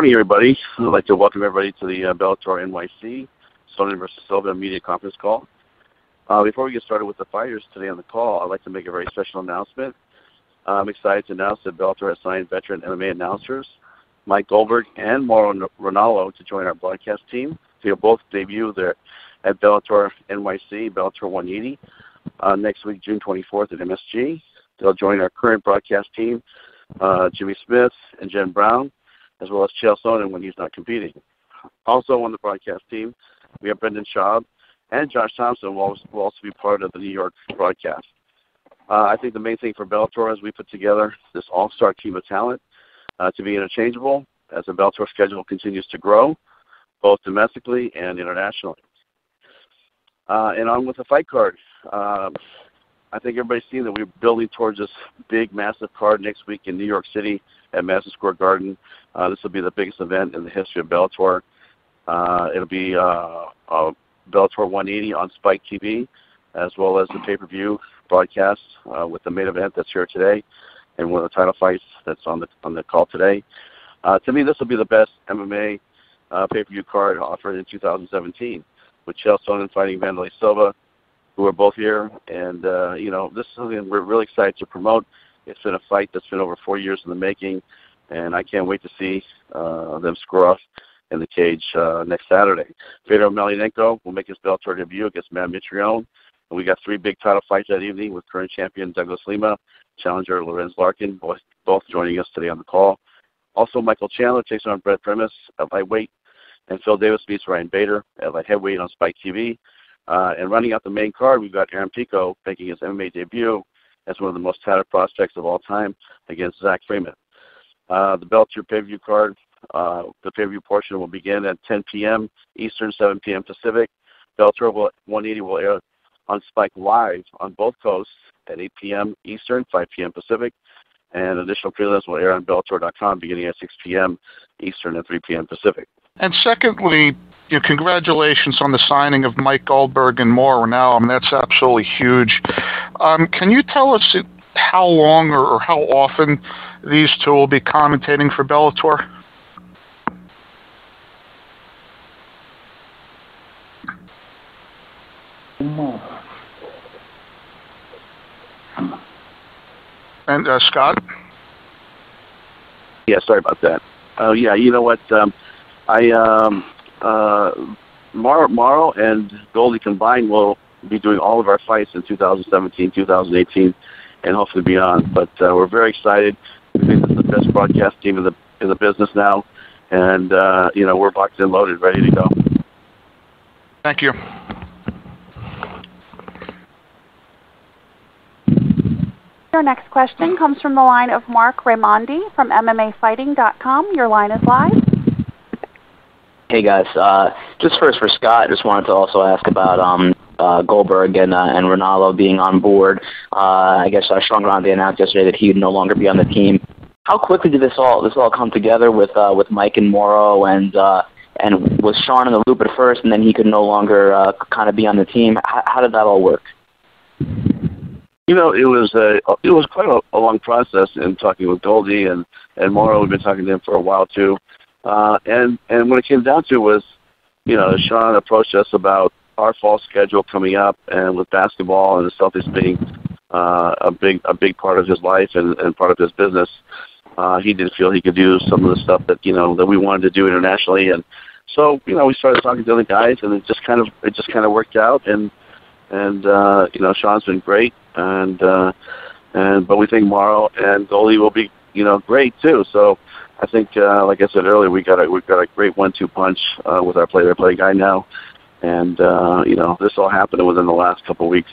morning, everybody. I'd like to welcome everybody to the Bellator NYC Sonnen versus Silva media conference call. Before we get started with the fighters today on the call, I'd like to make a very special announcement. I'm excited to announce that Bellator has signed veteran MMA announcers Mike Goldberg and Mauro Ranallo to join our broadcast team. They'll both debut there at Bellator NYC, Bellator 180, next week, June 24th at MSG. They'll join our current broadcast team, Jimmy Smith and Jen Brown, as well as Chael Sonnen when he's not competing. Also on the broadcast team, we have Brendan Schaub and Josh Thompson will also be part of the New York broadcast. I think the main thing for Bellator is we put together this all-star team of talent to be interchangeable as the Bellator schedule continues to grow, both domestically and internationally. And on with the fight card. I think everybody's seen that we're building towards this big, massive card next week in New York City at Madison Square Garden. This will be the biggest event in the history of Bellator. It'll be Bellator 180 on Spike TV, as well as the pay-per-view broadcast with the main event that's here today and one of the title fights that's on the call today. To me, this will be the best MMA pay-per-view card offered in 2017, with Chael Sonnen fighting Wanderlei Silva, who are both here. And, this is something we're really excited to promote. It's been a fight that's been over 4 years in the making, and I can't wait to see them square off in the cage next Saturday. Fedor Emelianenko will make his Bellator debut against Matt Mitrione. And we got 3 big title fights that evening with current champion Douglas Lima, challenger Lorenz Larkin, both joining us today on the call. Also, Michael Chandler takes on Brett Primus at lightweight, and Phil Davis beats Ryan Bader at light heavyweight on Spike TV. And running out the main card, we've got Aaron Pico making his MMA debut as one of the most touted prospects of all time against Zach Freeman. The Bellator pay-per-view card, the pay-per-view portion will begin at 10 p.m. Eastern, 7 p.m. Pacific. Bellator 180 will air on Spike Live on both coasts at 8 p.m. Eastern, 5 p.m. Pacific. And additional prelims will air on Bellator.com beginning at 6 p.m. Eastern and 3 p.m. Pacific. And secondly, congratulations on the signing of Mike Goldberg and Mauro Ranallo. I mean, that's absolutely huge. Can you tell us how long or how often these two will be commentating for Bellator? And Scott? Yeah, sorry about that. Yeah, you know what? Mauro and Goldie combined will be doing all of our fights in 2017, 2018, and hopefully beyond. But we're very excited. We think this is the best broadcast team in the business now, and we're locked and loaded, ready to go. Thank you. Your next question comes from the line of Mark Raimondi from MMAfighting.com. Your line is live. Hey guys, just first for Scott, just wanted to also ask about Goldberg and Ranallo being on board. I guess Sean Grande announced yesterday that he would no longer be on the team. How quickly did this all come together with Mike and Mauro, and was Sean in the loop at first, and then he could no longer kind of be on the team? How did that all work? It was quite a long process in talking with Goldie and Mauro. We've been talking to him for a while too. And when it came down to it was, Sean approached us about our fall schedule coming up, and with basketball and the Celtics being a big part of his life and part of his business, he didn't feel he could do some of the stuff that that we wanted to do internationally. And so we started talking to other guys, and it just kind of worked out. And Sean's been great, but we think Mauro and Goldie will be great too. So I think, like I said earlier, we've got a great 1-2 punch with our play-by-play guy now, and this all happened within the last couple of weeks.